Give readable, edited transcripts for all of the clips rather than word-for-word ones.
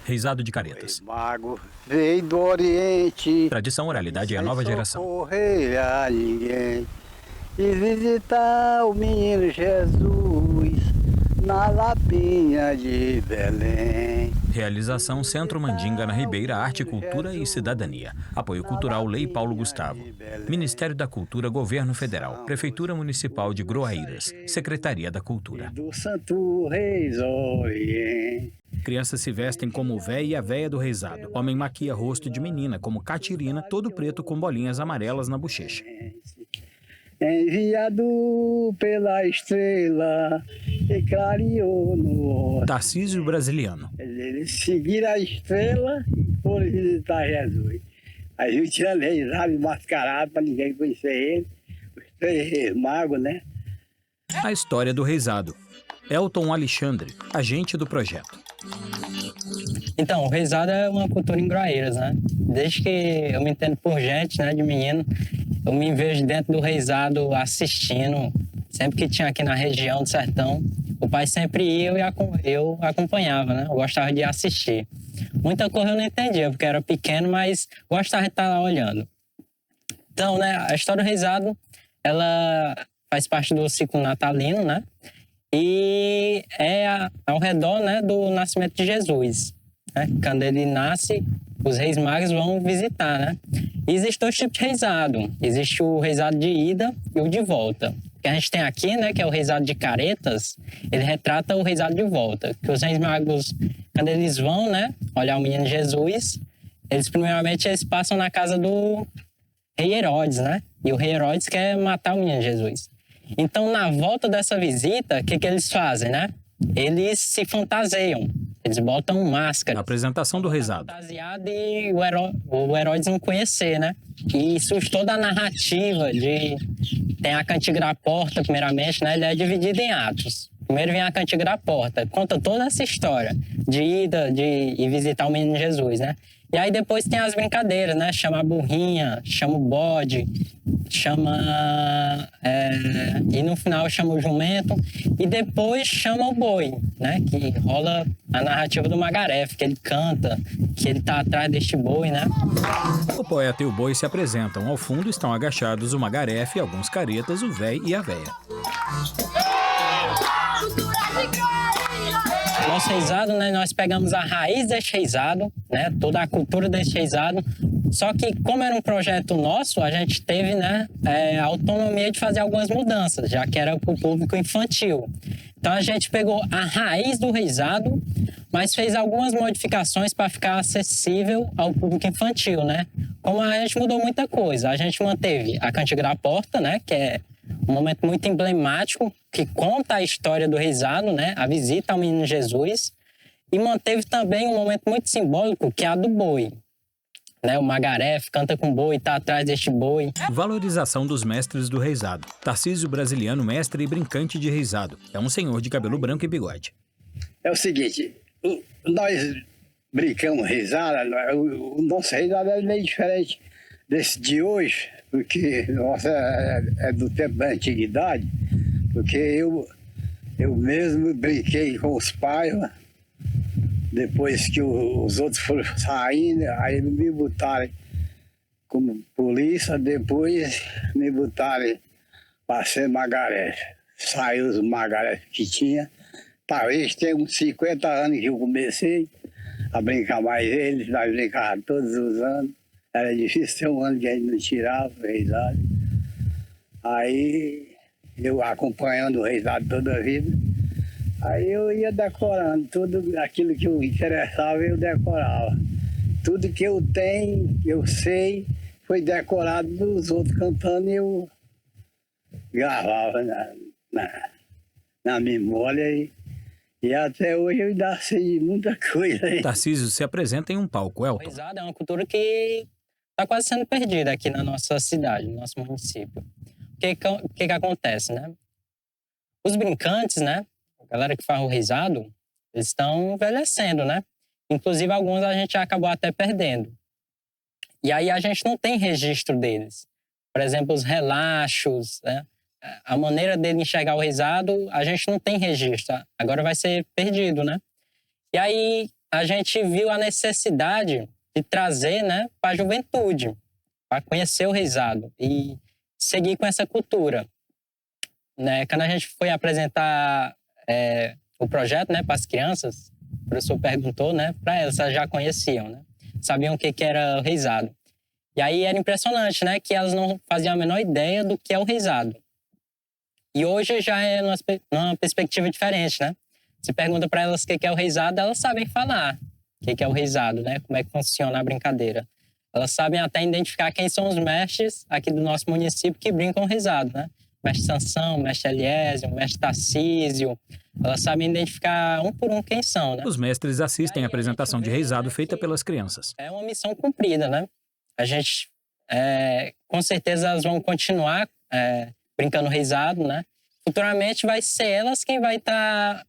Reisado de caretas. Mago veio do Oriente. Tradição, oralidade e a nova geração. Socorrer a ninguém e visitar o menino Jesus na Lapinha de Belém. Realização Centro Mandinga na Ribeira, Arte, Cultura e Cidadania. Apoio Cultural Lei Paulo Gustavo. Ministério da Cultura, Governo Federal. Prefeitura Municipal de Groaíras. Secretaria da Cultura. Do Santo Reis Oriente. Crianças se vestem como o véia e a véia do reisado. Homem maquia rosto de menina como Catirina, todo preto com bolinhas amarelas na bochecha. Enviado pela estrela que clareou no... Tarcísio Brasiliano. Eles seguiram a estrela e foram visitar Jesus. Aí o tirando reisado, mascarado para ninguém conhecer ele. Os três magos, né? A história do reisado. Elton Alexandre, agente do projeto. Então, o reisado é uma cultura em Groaíras, né? Desde que eu me entendo por gente, né, de menino, eu me vejo dentro do reisado assistindo. Sempre que tinha aqui na região do sertão, o pai sempre ia e eu acompanhava, né? Eu gostava de assistir. Muita coisa eu não entendia, porque eu era pequeno, mas gostava de estar lá olhando. Então, né, a história do reisado, ela faz parte do ciclo natalino, né? E é ao redor, né, do nascimento de Jesus, né? Quando ele nasce, os reis magos vão visitar, né? E existe dois tipos de reisado. Existe o reisado de ida e o de volta. O que a gente tem aqui, né, que é o reisado de caretas, ele retrata o reisado de volta. Que os reis magos, quando eles vão, né, olhar o menino Jesus, primeiramente eles passam na casa do rei Herodes, né? E o rei Herodes quer matar o menino Jesus. Então, na volta dessa visita, o que eles fazem, né? Eles se fantasiam, eles botam máscara. Apresentação do reisado. Fantasiado e o Herodes não conhecer, né? E surge toda a narrativa tem a cantiga da porta, primeiramente, né? Ele é dividido em atos. Primeiro vem a cantiga da porta, conta toda essa história de ida e visitar o menino Jesus, né? E aí depois tem as brincadeiras, né? Chama a burrinha, chama o bode, e no final chama o jumento e depois chama o boi, né? Que rola a narrativa do Magarefe, que ele canta, que ele tá atrás deste boi, né? O poeta e o boi se apresentam. Ao fundo estão agachados o Magarefe, alguns caretas, o véi e a véia. Nosso reisado, né, nós pegamos a raiz deste reisado, né, toda a cultura deste reisado, só que como era um projeto nosso, a gente teve, né, a autonomia de fazer algumas mudanças, já que era para o público infantil. Então a gente pegou a raiz do reisado, mas fez algumas modificações para ficar acessível ao público infantil, né? Como a gente mudou muita coisa, a gente manteve a cantiga da porta, né, que é um momento muito emblemático que conta a história do reisado, né? A visita ao menino Jesus. E manteve também um momento muito simbólico, que é a do boi. Né? O Magarefe canta com o boi, está atrás deste boi. Valorização dos mestres do reisado. Tarcísio Brasiliano, mestre e brincante de reisado. É um senhor de cabelo branco e bigode. É o seguinte, nós brincamos reisada, o nosso reisado é meio diferente desse de hoje, porque nossa é do tempo da antiguidade, porque eu mesmo brinquei com os pais, depois que os outros foram saindo, aí me botaram como polícia, depois me botaram para ser Magarefe. Saiu os Magarefe que tinha, talvez tenha uns 50 anos que eu comecei a brincar mais eles, nós brincávamos todos os anos. Era difícil ter um ano que a gente não tirava o reisado. Aí eu acompanhando o reisado toda a vida, aí eu ia decorando tudo aquilo que eu interessava, eu decorava. Tudo que eu tenho, eu sei, foi decorado dos outros cantando e eu gravava na memória e até hoje eu ainda sei de muita coisa. Tarcísio se apresenta em um palco, O Elton. reisado é uma cultura que está quase sendo perdida aqui na nossa cidade, no nosso município. O que acontece, né? Os brincantes, né? A galera que faz o reisado, eles estão envelhecendo, né? Inclusive, alguns a gente acabou até perdendo. E aí a gente não tem registro deles. Por exemplo, os relaxos, né? A maneira dele enxergar o reisado, a gente não tem registro. Agora vai ser perdido, né? E aí, a gente viu a necessidade de trazer, né, para a juventude, para conhecer o reizado e seguir com essa cultura. Né? Quando a gente foi apresentar o projeto, né, para as crianças, o professor perguntou, né, para elas já conheciam, né, sabiam o que era o reizado. E aí era impressionante, né, que elas não faziam a menor ideia do que é o reizado. E hoje já é numa perspectiva diferente, né? Você pergunta para elas o que é o reizado, elas sabem falar o que é o reizado, né? Como é que funciona a brincadeira. Elas sabem até identificar quem são os mestres aqui do nosso município que brincam o reizado, né? Mestre Sansão, mestre Eliésio, mestre Tarcísio. Elas sabem identificar um por um quem são, né? Os mestres assistem à apresentação de reizado feita pelas crianças. É uma missão cumprida, né? A gente, com certeza, elas vão continuar brincando reizado, né? Futuramente vai ser elas quem vai estar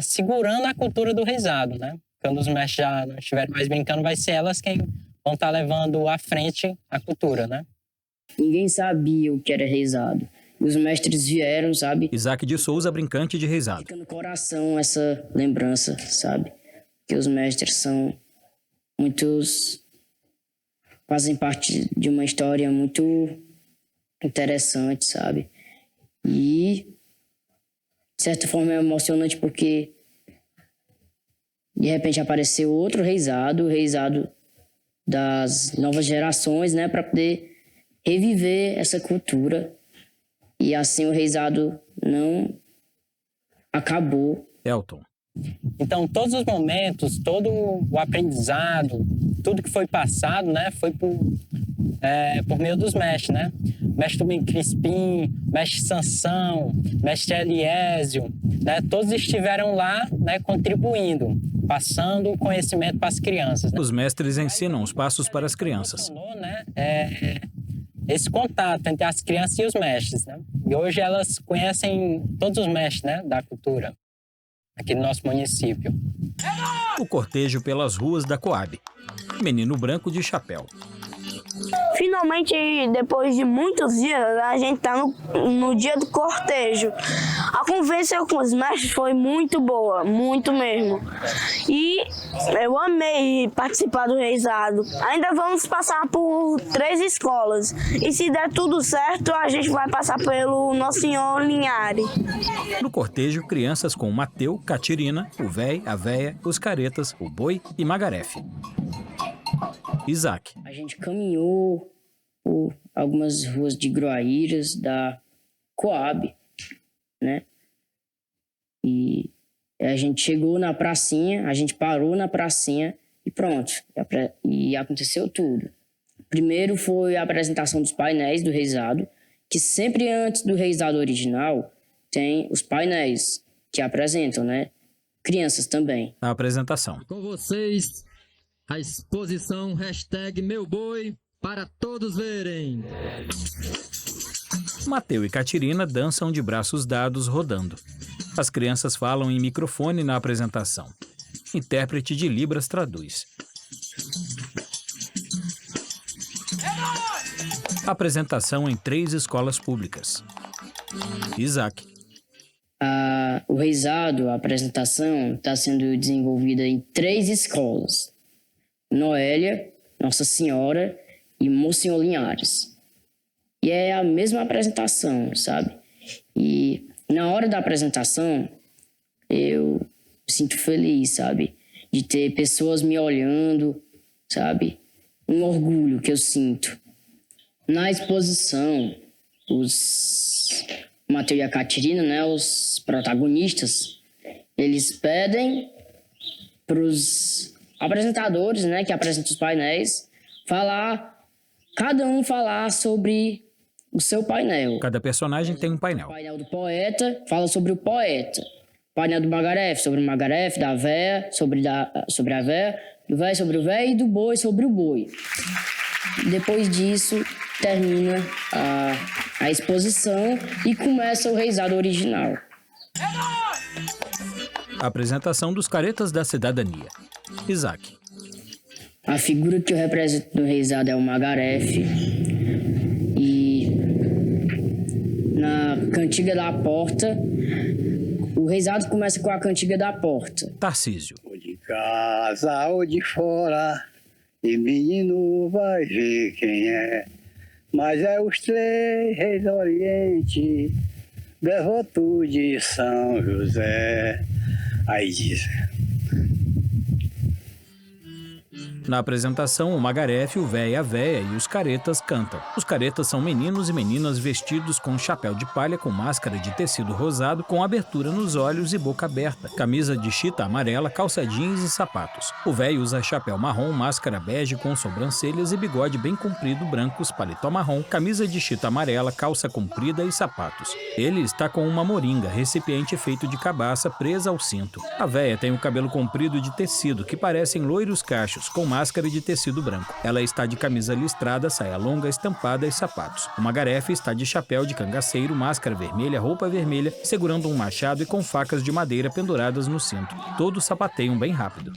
segurando a cultura do reizado, né? Quando os mestres já não estiverem mais brincando, vai ser elas quem vão estar levando à frente a cultura, né? Ninguém sabia o que era reizado. Os mestres vieram, sabe? Isaac de Souza, brincante de reizado. Fica no coração essa lembrança, sabe? Que os mestres são muitos... fazem parte de uma história muito interessante, sabe? E, de certa forma, é emocionante porque de repente apareceu outro reizado, o reizado das novas gerações, né? Para poder reviver essa cultura. E assim o reizado não acabou. Elton. Então, todos os momentos, todo o aprendizado, tudo que foi passado, né, foi por meio dos mestres, né? Mestre Domingos Crispim, mestre Sansão, mestre Eliésio, né? Todos estiveram lá, né, contribuindo, passando o conhecimento para as crianças. Né? Os mestres ensinam os passos para as crianças. Né? Esse contato entre as crianças e os mestres, né? E hoje elas conhecem todos os mestres, né, da cultura aqui no nosso município. O cortejo pelas ruas da Coab. Menino branco de chapéu. Finalmente, depois de muitos dias, a gente tá no dia do cortejo. A conversa com os mestres foi muito boa, muito mesmo. E eu amei participar do reizado. Ainda vamos passar por 3 escolas. E se der tudo certo, a gente vai passar pelo Nosso Senhor Linhares. No cortejo, crianças com Mateu, Catirina, o véi, a véia, os caretas, o boi e Magarefe. Isaac. A gente caminhou por algumas ruas de Groaíras, da Coab, né? E a gente chegou na pracinha, a gente parou na pracinha e pronto. E aconteceu tudo. Primeiro foi a apresentação dos painéis do reizado, que sempre antes do reizado original tem os painéis que apresentam, né? Crianças também. A apresentação. Com vocês, a exposição #MeuBoi para todos verem. Mateu e Catirina dançam de braços dados rodando. As crianças falam em microfone na apresentação. Intérprete de Libras traduz. Apresentação em 3 escolas públicas. Isaac. O reizado, a apresentação, está sendo desenvolvida em 3 escolas. Noélia, Nossa Senhora e Monsenhor Linhares. E é a mesma apresentação, sabe? E na hora da apresentação, eu me sinto feliz, sabe? De ter pessoas me olhando, sabe? Um orgulho que eu sinto. Na exposição, os Mateu e a Catirina, né, os protagonistas, eles pedem para os apresentadores, né, que apresentam os painéis, cada um falar sobre o seu painel. Cada personagem tem um painel. O painel do poeta fala sobre o poeta. O painel do Magarefe sobre o Magarefe, da véia sobre a véia, do véio sobre o véio e do boi sobre o boi. Depois disso, termina a exposição e começa o reizado original. A apresentação dos caretas da cidadania. Isaac. A figura que eu represento no reizado é o Magarefe. E na cantiga da porta, o reizado começa com a cantiga da porta. Tarcísio. De casa ou de fora, e menino vai ver quem é. Mas é os 3 reis do Oriente, devoto de São José. Aí diz... Na apresentação, o Magarefe, o Véia e a Véia e os caretas cantam. Os caretas são meninos e meninas vestidos com chapéu de palha com máscara de tecido rosado, com abertura nos olhos e boca aberta, camisa de chita amarela, calça jeans e sapatos. O véio usa chapéu marrom, máscara bege com sobrancelhas e bigode bem comprido brancos, paletó marrom, camisa de chita amarela, calça comprida e sapatos. Ele está com uma moringa, recipiente feito de cabaça presa ao cinto. A véia tem o cabelo comprido de tecido, que parecem loiros cachos, com máscara de tecido branco. Ela está de camisa listrada, saia longa, estampada e sapatos. O Magarefe está de chapéu de cangaceiro, máscara vermelha, roupa vermelha, segurando um machado e com facas de madeira penduradas no cinto. Todos sapateiam bem rápido.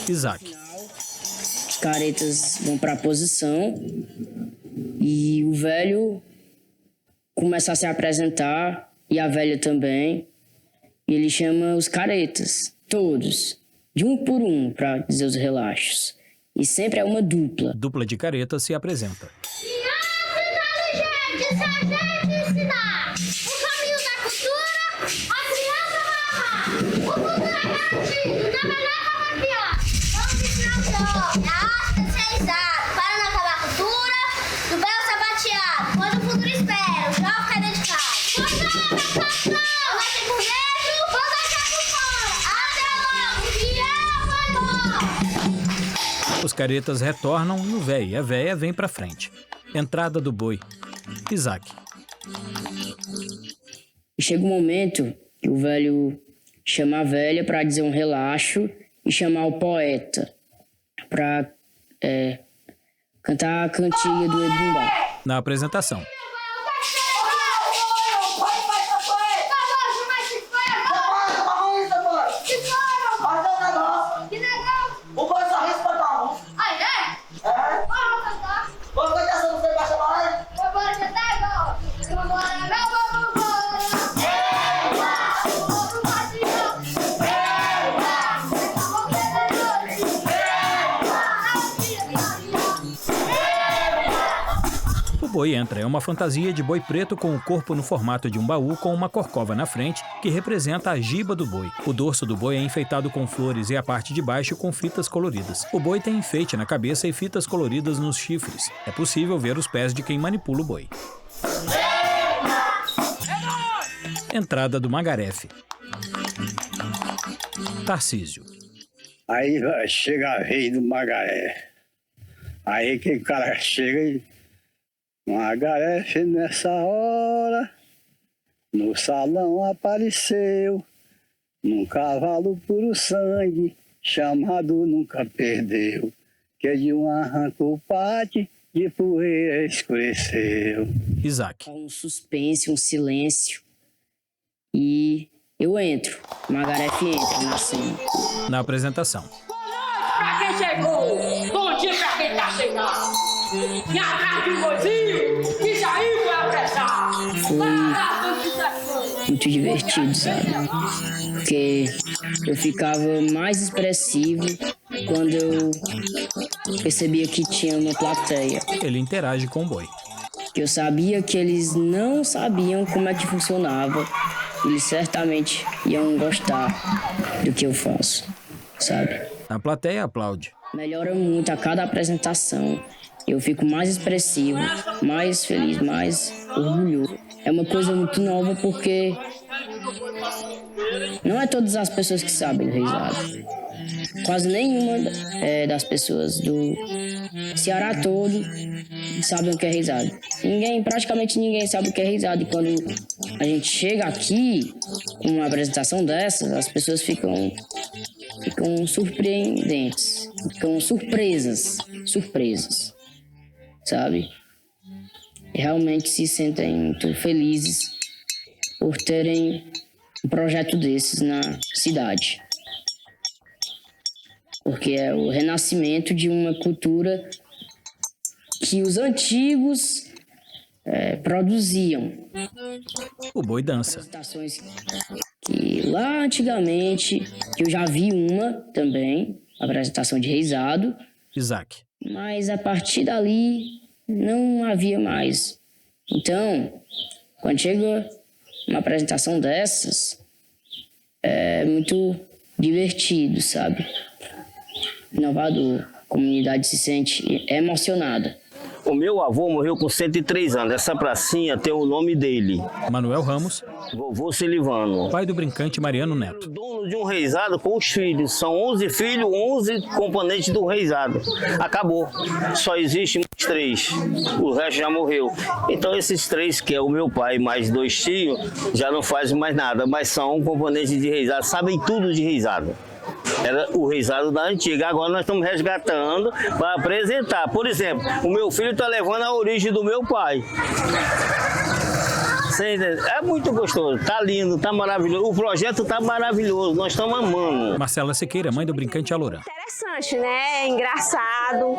Isaac. Os caretas vão para a posição e o velho começa a se apresentar e a velha também. E ele chama os caretas, todos, de um por um, para dizer os relaxos. E sempre é uma dupla. Dupla de caretas se apresenta. Os caretas retornam e o véio e a véia vêm pra frente. Entrada do boi. Isaac. E chega um momento que o velho chama a velha para dizer um relaxo e chamar o poeta para cantar a cantiga do Ebumbá. Na apresentação. O boi entra é uma fantasia de boi preto com o corpo no formato de um baú com uma corcova na frente, que representa a giba do boi. O dorso do boi é enfeitado com flores e a parte de baixo com fitas coloridas. O boi tem enfeite na cabeça e fitas coloridas nos chifres. É possível ver os pés de quem manipula o boi. Entrada do Magarefe. Tarcísio. Aí chega a vez do Magarefe. Aí que o cara chega e... Magarefe nessa hora, no salão apareceu, num cavalo puro sangue, chamado nunca perdeu, que de um arrancou o pate, de poeira escureceu. Isaac. Um suspense, um silêncio. E eu entro. Magarefe entra na cena. Na apresentação. Pra quem chegou, bom dia pra quem tá chegando. E atrás de mozinho, que saiu pra apressar. Foi muito divertido, sabe? Porque eu ficava mais expressivo quando eu percebia que tinha uma plateia. Ele interage com o boi. Eu sabia que eles não sabiam como é que funcionava. Eles certamente iam gostar do que eu faço, sabe? A plateia aplaude. Melhora muito a cada apresentação. Eu fico mais expressivo, mais feliz, mais orgulhoso. É uma coisa muito nova porque não é todas as pessoas que sabem do reisado. Quase nenhuma das pessoas do Ceará todo sabem o que é reisado. Praticamente ninguém sabe o que é reisado. E quando a gente chega aqui com uma apresentação dessas, as pessoas ficam surpreendentes, ficam surpresas, sabe? E realmente se sentem muito felizes por terem um projeto desses na cidade. Porque é o renascimento de uma cultura que os antigos produziam. O boi dança. Apresentações que lá antigamente, que eu já vi uma também, apresentação de reisado, Isaac. mas a partir dali não havia mais. Então, quando chega uma apresentação dessas, é muito divertido, sabe? Inovador. A comunidade se sente emocionada. O meu avô morreu com 103 anos. Essa pracinha tem o nome dele. Manuel Ramos, Vovô Silivano. pai do brincante Mariano Neto. Dono de um reisado com os filhos. São 11 filhos, 11 componentes do reisado. Acabou. Só existe mais 3. O resto já morreu. Então esses 3, que é o meu pai mais 2 tios, já não fazem mais nada. Mas são componentes de reisado. Sabem tudo de reisado. Era o reisado da antiga. Agora nós estamos resgatando para apresentar. Por exemplo, o meu filho está levando a origem do meu pai. É muito gostoso, tá lindo, tá maravilhoso. O projeto tá maravilhoso, nós estamos amando. Marcela Siqueira, mãe do brincante Alorã. Interessante, né? Engraçado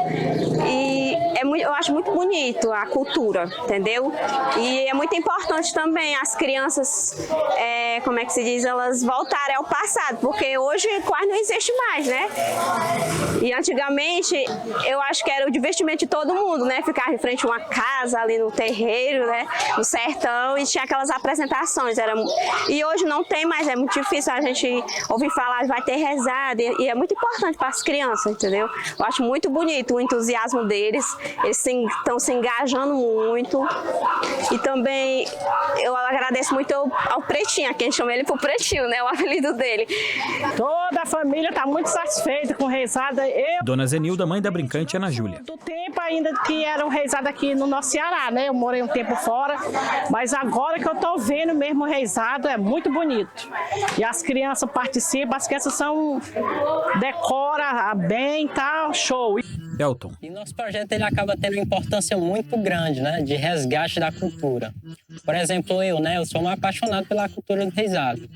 e eu acho muito bonito a cultura, entendeu? E é muito importante também as crianças, como é que se diz, elas voltarem ao passado, porque hoje quase não existe mais, né? E antigamente eu acho que era o divertimento de todo mundo, né? Ficar em frente a uma casa ali no terreiro, né? No sertão, e tinha aquelas apresentações. E hoje não tem mais, é muito difícil a gente ouvir falar, vai ter rezado, e é muito importante para as crianças, entendeu? Eu acho muito bonito o entusiasmo deles, eles estão se engajando muito. E também eu agradeço muito ao Pretinho, a quem chama ele por Pretinho, né? O apelido dele. Toda a família está muito satisfeita com o reisado. Dona Zenilda, mãe da brincante Ana Júlia. Do tempo ainda que era um reisado aqui no nosso Ceará, né? Eu morei um tempo fora, mas agora que eu tô vendo mesmo o reisado, é muito bonito. E as crianças participam, as crianças decora bem, tá show. Elton. E nosso projeto ele acaba tendo uma importância muito grande, né, de resgate da cultura. Por exemplo, eu sou um apaixonado pela cultura do reisado.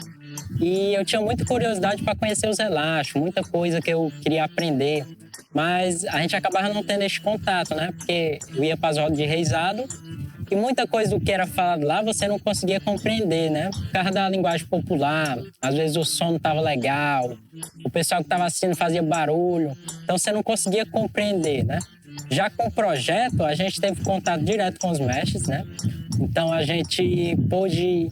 E eu tinha muita curiosidade para conhecer os relaxos, muita coisa que eu queria aprender. Mas a gente acabava não tendo esse contato, né? Porque eu ia para as rodas de reisado e muita coisa do que era falado lá você não conseguia compreender, né? Por causa da linguagem popular, às vezes o som não estava legal, o pessoal que estava assistindo fazia barulho, então você não conseguia compreender, né? Já com o projeto, a gente teve contato direto com os mestres, né? Então a gente pôde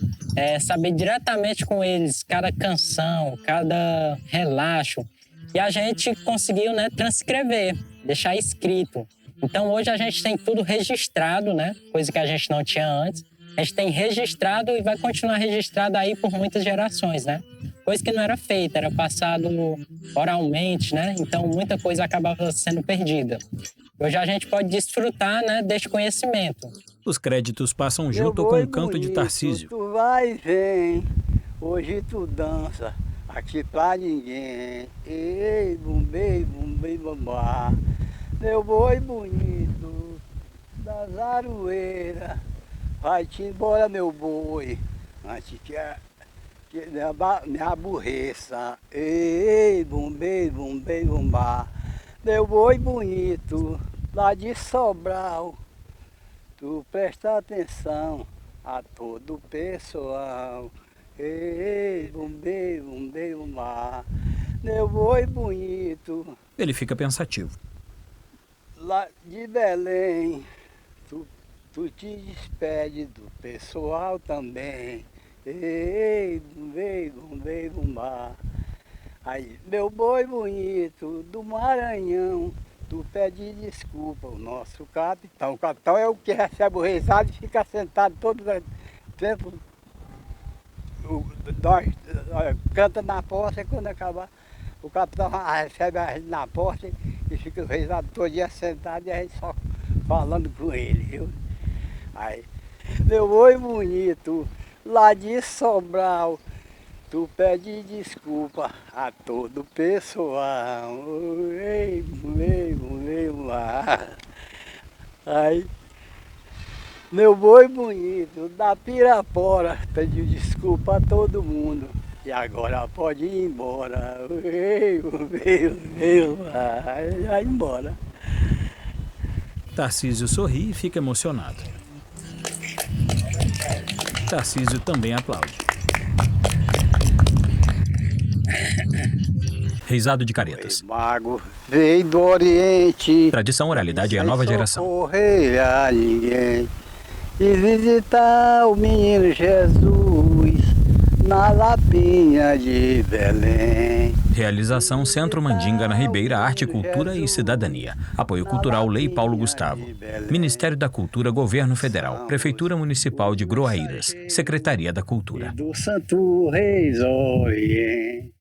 saber diretamente com eles cada canção, cada relaxo. E a gente conseguiu, né, transcrever, deixar escrito. Então hoje a gente tem tudo registrado, né? Coisa que a gente não tinha antes. A gente tem registrado e vai continuar registrado aí por muitas gerações, né? Coisa que não era feita, era passado oralmente, né? Então muita coisa acabava sendo perdida. Hoje a gente pode desfrutar, né, deste conhecimento. Os créditos passam junto com o canto de Tarcísio. Tu vai e vem, hoje tu dança, aqui pra ninguém. Ei, bumbei, bumbei, bambá. Meu boi bonito, das aroeiras, vai-te embora, meu boi, antes que me aborreça. Ei, bumbei, bumbei, bumbá. Meu boi bonito, lá de Sobral, tu presta atenção a todo o pessoal. Ei, bumbei, bumbei, bumbá. Meu boi bonito. Ele fica pensativo. Lá de Belém, tu te despede do pessoal também. Ei, bumbei, bumbei, bumbá. Aí, meu boi bonito do Maranhão, tu pede desculpa ao nosso capitão. O capitão é o que recebe o reisado e fica sentado todo o tempo. Canta na porta e quando acabar, o capitão recebe a gente na porta e fica o reisado todo dia sentado e a gente só falando com ele, viu? Aí, meu boi bonito, lá de Sobral, tu pede desculpa a todo o pessoal. Ei, lá. Aí, Meu boi bonito, da Pirapora, pediu desculpa a todo mundo. E agora pode ir embora. Vai embora. Tarcísio sorri e fica emocionado. Tarcísio também aplaude. Reisado de caretas. Mago veio do Oriente. Tradição, oralidade e a nova geração. Socorrer a ninguém. E visitar o menino Jesus na Lapinha de Belém. Realização Centro Mandinga na Ribeira, Arte, Cultura e Cidadania. Apoio Cultural Lei Paulo Gustavo. Ministério da Cultura, Governo Federal. Prefeitura Municipal de Groaíras. Secretaria da Cultura. Do Santo Reis Oriente.